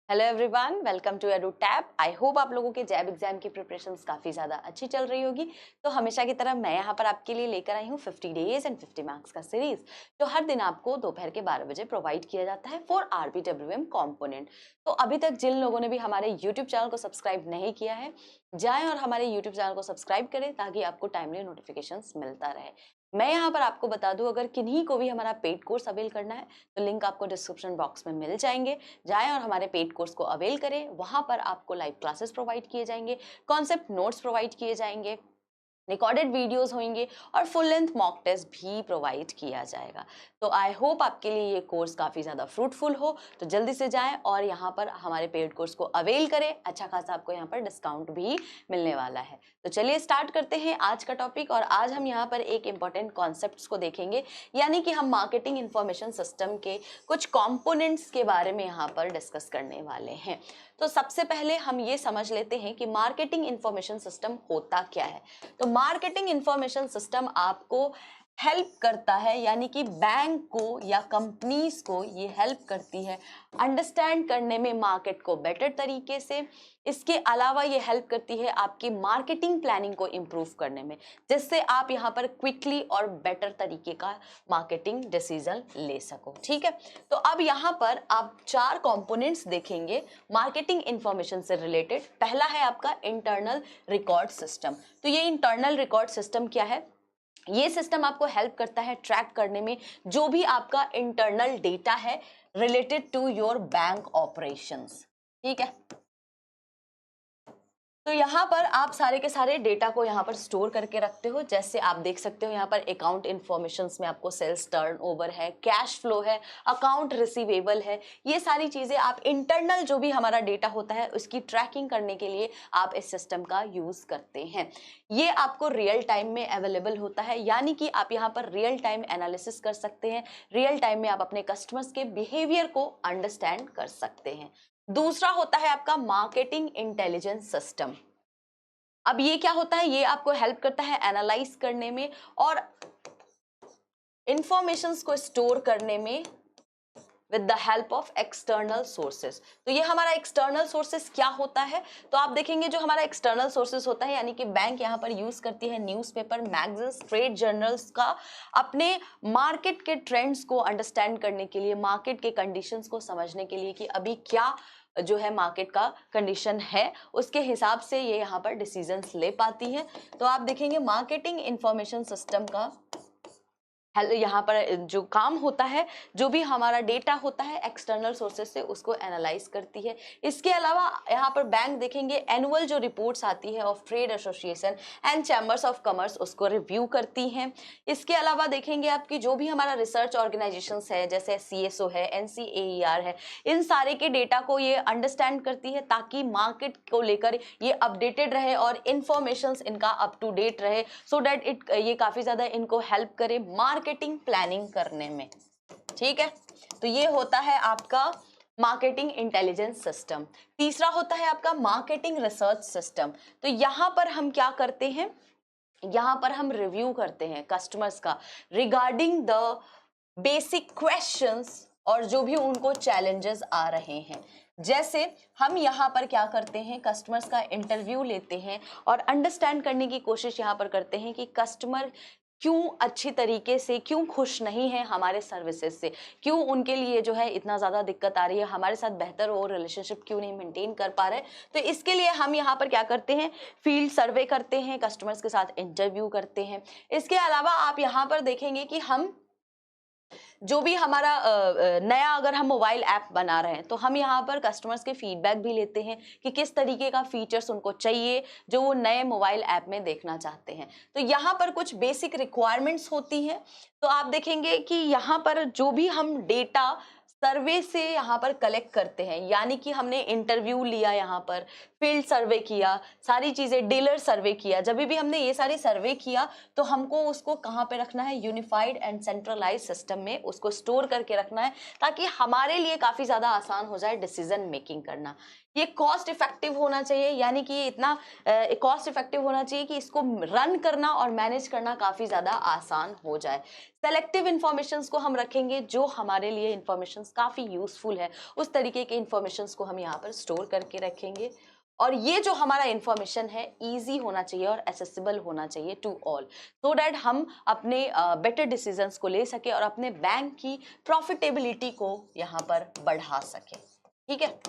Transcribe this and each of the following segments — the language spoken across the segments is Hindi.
Hello everyone, welcome to Edu Tab. I hope आप लोगों के जैब एग्जाम की प्रिपरेशंस काफ़ी ज़्यादा अच्छी चल रही होगी। तो हमेशा की तरह मैं यहाँ पर आपके लिए लेकर आई हूँ 50 डेज एंड 50 मार्क्स का सीरीज, जो हर दिन आपको दोपहर के 12 बजे प्रोवाइड किया जाता है फॉर RBWM कॉम्पोनेंट। तो अभी तक जिन लोगों ने भी हमारे यूट्यूब चैनल को सब्सक्राइब नहीं किया है, जाएं और हमारे यूट्यूब चैनल को सब्सक्राइब करें ताकि आपको टाइमली नोटिफिकेशंस मिलता रहे। मैं यहाँ पर आपको बता दूं, अगर किन्हीं को भी हमारा पेड कोर्स अवेल करना है तो लिंक आपको डिस्क्रिप्शन बॉक्स में मिल जाएंगे। जाएं और हमारे पेड कोर्स को अवेल करें। वहां पर आपको लाइव क्लासेस प्रोवाइड किए जाएंगे, कॉन्सेप्ट नोट्स प्रोवाइड किए जाएंगे, रिकॉर्डेड वीडियोस होंगे और फुल लेंथ मॉक टेस्ट भी प्रोवाइड किया जाएगा। तो आई होप आपके लिए ये कोर्स काफ़ी ज़्यादा फ्रूटफुल हो। तो जल्दी से जाएं और यहाँ पर हमारे पेड कोर्स को अवेल करें। अच्छा खासा आपको यहाँ पर डिस्काउंट भी मिलने वाला है। तो चलिए स्टार्ट करते हैं आज का टॉपिक। और आज हम यहाँ पर एक इम्पॉर्टेंट कॉन्सेप्ट्स को देखेंगे, यानी कि हम मार्केटिंग इंफॉर्मेशन सिस्टम के कुछ कंपोनेंट्स के बारे में यहाँ पर डिस्कस करने वाले हैं। तो सबसे पहले हम ये समझ लेते हैं कि मार्केटिंग इंफॉर्मेशन सिस्टम होता क्या है। तो मार्केटिंग इंफॉर्मेशन सिस्टम आपको हेल्प करता है, यानी कि बैंक को या कंपनीज को ये हेल्प करती है अंडरस्टैंड करने में मार्केट को बेटर तरीके से। इसके अलावा ये हेल्प करती है आपकी मार्केटिंग प्लानिंग को इम्प्रूव करने में, जिससे आप यहाँ पर क्विकली और बेटर तरीके का मार्केटिंग डिसीजन ले सको। ठीक है, तो अब यहाँ पर आप 4 कंपोनेंट्स देखेंगे मार्केटिंग इंफॉर्मेशन से रिलेटेड। पहला है आपका इंटरनल रिकॉर्ड सिस्टम। तो ये इंटरनल रिकॉर्ड सिस्टम क्या है? ये सिस्टम आपको हेल्प करता है ट्रैक करने में जो भी आपका इंटरनल डेटा है related to your bank operations. ठीक है, तो यहाँ पर आप सारे के सारे डेटा को यहाँ पर स्टोर करके रखते हो। जैसे आप देख सकते हो यहाँ पर अकाउंट इन्फॉर्मेशंस में आपको सेल्स टर्नओवर है, कैश फ्लो है, अकाउंट रिसीवेबल है। ये सारी चीजें आप इंटरनल जो भी हमारा डेटा होता है उसकी ट्रैकिंग करने के लिए आप इस सिस्टम का यूज करते हैं। ये आपको रियल टाइम में अवेलेबल होता है, यानी कि आप यहाँ पर रियल टाइम एनालिसिस कर सकते हैं। रियल टाइम में आप अपने कस्टमर्स के बिहेवियर को अंडरस्टैंड कर सकते हैं। दूसरा होता है आपका मार्केटिंग इंटेलिजेंस सिस्टम। अब ये क्या होता है? ये आपको हेल्प करता है एनालाइज करने में और इंफॉर्मेशंस को स्टोर करने में with the help of external sources. तो ये हमारा एक्सटर्नल सोर्सेस क्या होता है? तो आप देखेंगे जो हमारा एक्सटर्नल सोर्सेस होता है, यानी कि बैंक यहाँ पर यूज करती है न्यूज़पेपर, मैगजीन्स, ट्रेड जर्नल्स का अपने मार्केट के ट्रेंड्स को अंडरस्टैंड करने के लिए, मार्केट के कंडीशंस को समझने के लिए कि अभी क्या जो है मार्केट का कंडीशन है, उसके हिसाब से ये यहाँ पर डिसीजंस ले पाती है। तो आप देखेंगे मार्केटिंग इंफॉर्मेशन सिस्टम का यहाँ पर जो काम होता है, जो भी हमारा डेटा होता है एक्सटर्नल सोर्सेस से उसको एनालाइज करती है। इसके अलावा यहाँ पर बैंक देखेंगे एनुअल जो रिपोर्ट्स आती है of trade association and chambers of commerce, उसको रिव्यू करती हैं। इसके अलावा देखेंगे आपकी जो भी हमारा रिसर्च ऑर्गेनाइजेशंस है, जैसे CSO है, NCAER है, इन सारे के डेटा को ये अंडरस्टैंड करती है ताकि मार्केट को लेकर ये अपडेटेड रहे और इंफॉर्मेशंस इनका अप टू डेट रहे, सो दैट ये काफी ज्यादा इनको हेल्प करे मार्केटिंग प्लानिंग करने में। ठीक है, तो ये होता है आपका मार्केटिंग इंटेलिजेंस सिस्टम। तीसरा होता है आपका मार्केटिंग रिसर्च सिस्टम। तो यहाँ पर हम क्या करते हैं? यहाँ पर हम रिव्यू करते हैं कस्टमर्स का रिगार्डिंग द बेसिक क्वेश्चंस और जो भी उनको चैलेंजेस आ रहे हैं। जैसे हम यहाँ पर क्या करते हैं, कस्टमर्स का इंटरव्यू लेते हैं और अंडरस्टैंड करने की कोशिश यहाँ पर करते हैं कि कस्टमर क्यों अच्छी तरीके से, क्यों खुश नहीं है हमारे सर्विसेज से, क्यों उनके लिए जो है इतना ज़्यादा दिक्कत आ रही है, हमारे साथ बेहतर वो रिलेशनशिप क्यों नहीं मेंटेन कर पा रहे। तो इसके लिए हम यहाँ पर क्या करते हैं, फील्ड सर्वे करते हैं, कस्टमर्स के साथ इंटरव्यू करते हैं। इसके अलावा आप यहाँ पर देखेंगे कि हम जो भी हमारा नया अगर हम मोबाइल ऐप बना रहे हैं तो हम यहाँ पर कस्टमर्स के फीडबैक भी लेते हैं कि किस तरीके का फीचर्स उनको चाहिए जो वो नए मोबाइल ऐप में देखना चाहते हैं। तो यहाँ पर कुछ बेसिक रिक्वायरमेंट्स होती हैं। तो आप देखेंगे कि यहाँ पर जो भी हम डेटा सर्वे से यहाँ पर कलेक्ट करते हैं, यानी कि हमने इंटरव्यू लिया, यहाँ पर फील्ड सर्वे किया, सारी चीज़ें डीलर सर्वे किया, जब भी हमने ये सारी सर्वे किया तो हमको उसको कहाँ पे रखना है, यूनिफाइड एंड सेंट्रलाइज सिस्टम में उसको स्टोर करके रखना है ताकि हमारे लिए काफ़ी ज़्यादा आसान हो जाए डिसीजन मेकिंग करना। ये कॉस्ट इफेक्टिव होना चाहिए, यानी कि ये इतना कॉस्ट इफेक्टिव होना चाहिए कि इसको रन करना और मैनेज करना काफ़ी ज़्यादा आसान हो जाए। सेलेक्टिव इंफॉर्मेशन को हम रखेंगे जो हमारे लिए इंफॉर्मेशन इंफॉर्मेशंस काफ़ी यूजफुल है, उस तरीके के इंफॉर्मेशंस को हम यहाँ पर स्टोर करके रखेंगे। और ये जो हमारा इंफॉर्मेशन है इजी होना चाहिए और एसेसिबल होना चाहिए टू ऑल, सो दैट हम अपने बेटर डिसीजंस को ले सके और अपने बैंक की प्रॉफिटेबिलिटी को यहाँ पर बढ़ा सके। ठीक है।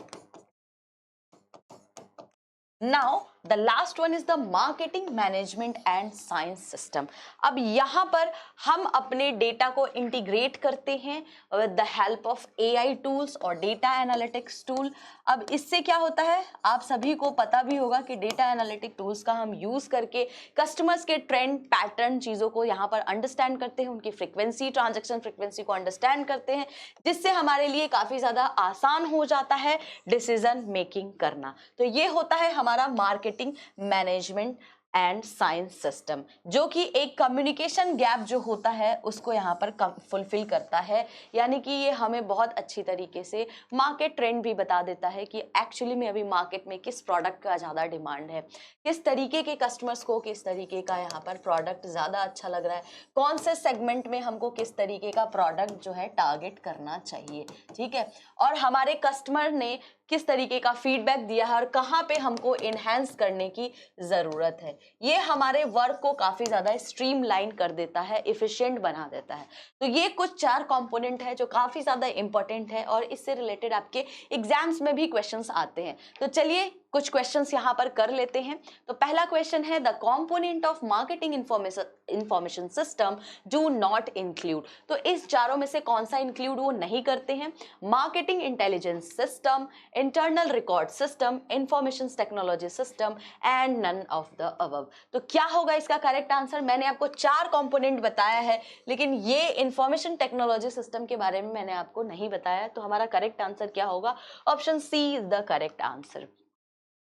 Now the last one is the marketing management and science system. अब यहाँ पर हम अपने डेटा को इंटीग्रेट करते हैं with the help of AI tools और डेटा एनालिटिक्स टूल। अब इससे क्या होता है, आप सभी को पता भी होगा कि डेटा एनालिटिक टूल्स का हम यूज करके कस्टमर्स के ट्रेंड पैटर्न चीज़ों को यहाँ पर अंडरस्टैंड करते हैं, उनकी फ्रिक्वेंसी, ट्रांजेक्शन फ्रिक्वेंसी को अंडरस्टैंड करते हैं, जिससे हमारे लिए काफ़ी ज़्यादा आसान हो जाता है डिसीजन मेकिंग करना। तो ये होता है हमारा marketing management and science system, जो कि एक कम्युनिकेशन गैप जो होता है उसको यहाँ पर फुलफिल करता है। यानी कि ये हमें बहुत अच्छी तरीके से मार्केट ट्रेंड भी बता देता है कि एक्चुअली में अभी मार्केट में किस प्रोडक्ट का ज़्यादा डिमांड है, किस तरीके के कस्टमर्स को किस तरीके का यहाँ पर प्रोडक्ट ज़्यादा अच्छा लग रहा है, कौन से सेगमेंट में हमको किस तरीके का प्रोडक्ट जो है टारगेट करना चाहिए। ठीक है। और हमारे कस्टमर ने किस तरीके का फीडबैक दिया है और कहाँ पे हमको इनहेंस करने की ज़रूरत है। ये हमारे वर्क को काफ़ी ज़्यादा स्ट्रीमलाइन कर देता है, इफिशिएंट बना देता है। तो ये कुछ 4 कंपोनेंट है जो काफ़ी ज़्यादा इंपॉर्टेंट है और इससे रिलेटेड आपके एग्जाम्स में भी क्वेश्चंस आते हैं। तो चलिए कुछ क्वेश्चंस यहाँ पर कर लेते हैं। तो पहला क्वेश्चन है, the component of marketing information system do not include. तो इस चारों में से कौन सा इंक्लूड वो नहीं करते हैं? Marketing intelligence system, internal record system, information technology system and none of the above. तो क्या होगा इसका करेक्ट आंसर? मैंने आपको 4 कंपोनेंट बताया है, लेकिन ये इंफॉर्मेशन टेक्नोलॉजी सिस्टम के बारे में मैंने आपको नहीं बताया। तो हमारा करेक्ट आंसर क्या होगा? Option C is the correct answer.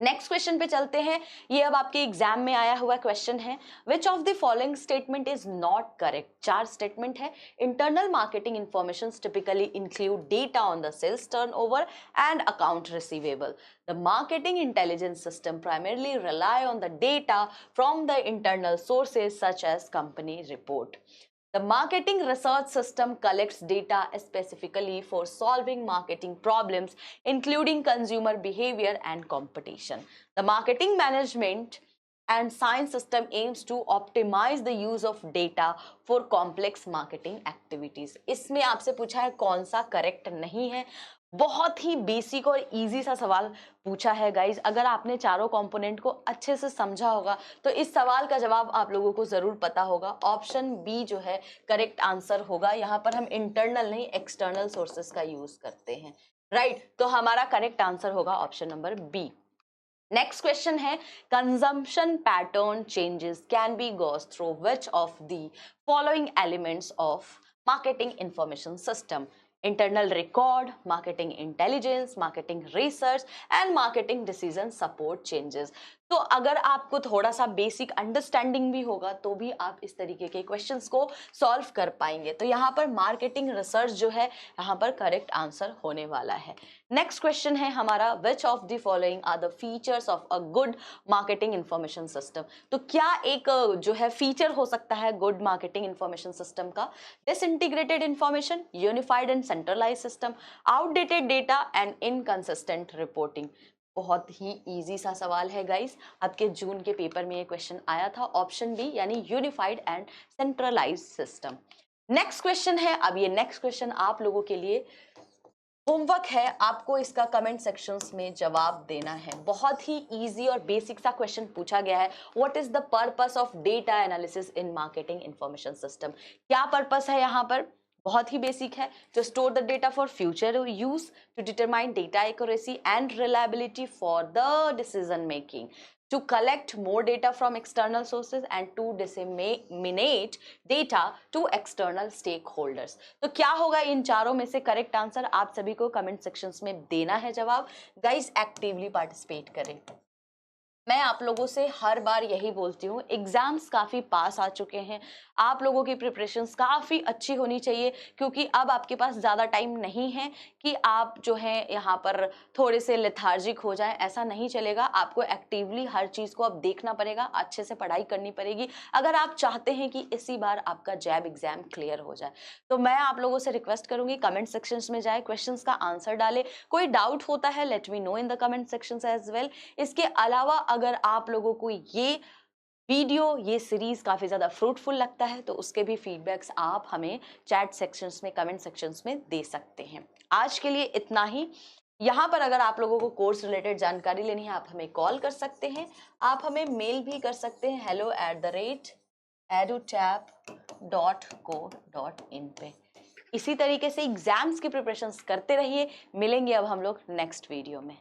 Next question पे चलते हैं। ये अब आपके एग्जाम में आया हुआ क्वेश्चन है, which of the following statement is not correct. 4 statement है। Internal marketing information typically include data on the sales turnover and account receivable. The marketing intelligence system primarily rely on the data from the internal sources such as company report. The marketing research system collects data specifically for solving marketing problems, including consumer behavior and competition. The marketing management and science system aims to optimize the use of data for complex marketing activities. इसमें आपसे पूछा है कौन सा करेक्ट नहीं है। बहुत ही बेसिक और इजी सा सवाल पूछा है गाइज। अगर आपने चारों कंपोनेंट को अच्छे से समझा होगा तो इस सवाल का जवाब आप लोगों को जरूर पता होगा। ऑप्शन बी जो है करेक्ट आंसर होगा। यहाँ पर हम इंटरनल नहीं एक्सटर्नल सोर्सेस का यूज करते हैं, राइट। तो हमारा करेक्ट आंसर होगा option number B. Next question है, consumption pattern changes can be gauged through which of the following elements of marketing information system? Internal record, marketing intelligence, marketing research and marketing decision support changes. तो अगर आपको थोड़ा सा बेसिक अंडरस्टैंडिंग भी होगा तो भी आप इस तरीके के क्वेश्चंस को सॉल्व कर पाएंगे। तो यहाँ पर मार्केटिंग रिसर्च जो है यहाँ पर करेक्ट आंसर होने वाला है। नेक्स्ट क्वेश्चन है हमारा, which of the following are the features of a good marketing information system? तो क्या एक जो है फीचर हो सकता है गुड मार्केटिंग इंफॉर्मेशन सिस्टम का? Disintegrated information, unified and centralise system, outdated data and inconsistent reporting. बहुत ही इजी सा सवाल है गाइस, आपके जून के पेपर में ये क्वेश्चन आया था। ऑप्शन बी यानी unified and centralise system. Next question है, अब ये नेक्स्ट क्वेश्चन आप लोगों के लिए होमवर्क है, आपको इसका कमेंट सेक्शंस में जवाब देना है। बहुत ही इजी और बेसिक सा क्वेश्चन पूछा गया है, what is the purpose of data analysis in marketing information system? क्या पर्पस है यहाँ पर? बहुत ही बेसिक है, to store the data for future use, to determine data accuracy and reliability for the decision making, to collect more data from external sources and to disseminate data to external stakeholders। तो क्या होगा इन चारों में से करेक्ट आंसर? आप सभी को कमेंट सेक्शंस में देना है जवाब। गाइस एक्टिवली पार्टिसिपेट करें। मैं आप लोगों से हर बार यही बोलती हूँ, एग्जाम्स काफ़ी पास आ चुके हैं, आप लोगों की प्रिपरेशंस काफ़ी अच्छी होनी चाहिए, क्योंकि अब आपके पास ज़्यादा टाइम नहीं है कि आप जो है यहाँ पर थोड़े से लेथार्जिक हो जाएं। ऐसा नहीं चलेगा, आपको एक्टिवली हर चीज़ को अब देखना पड़ेगा, अच्छे से पढ़ाई करनी पड़ेगी अगर आप चाहते हैं कि इसी बार आपका जैब एग्जाम क्लियर हो जाए। तो मैं आप लोगों से रिक्वेस्ट करूंगी, कमेंट सेक्शंस में जाए, क्वेश्चंस का आंसर डालें, कोई डाउट होता है let me know in the comment sections as well. इसके अलावा अगर आप लोगों को ये वीडियो, ये सीरीज काफी ज्यादा फ्रूटफुल लगता है तो उसके भी फीडबैक्स आप हमें चैट सेक्शंस में, कमेंट सेक्शंस में दे सकते हैं। आज के लिए इतना ही। यहाँ पर अगर आप लोगों को कोर्स रिलेटेड जानकारी लेनी है, आप हमें कॉल कर सकते हैं, आप हमें मेल भी कर सकते हैं hello@edutap.co.in पे। इसी तरीके से एग्जाम्स की प्रिपरेशंस करते रहिए। मिलेंगे अब हम लोग नेक्स्ट वीडियो में।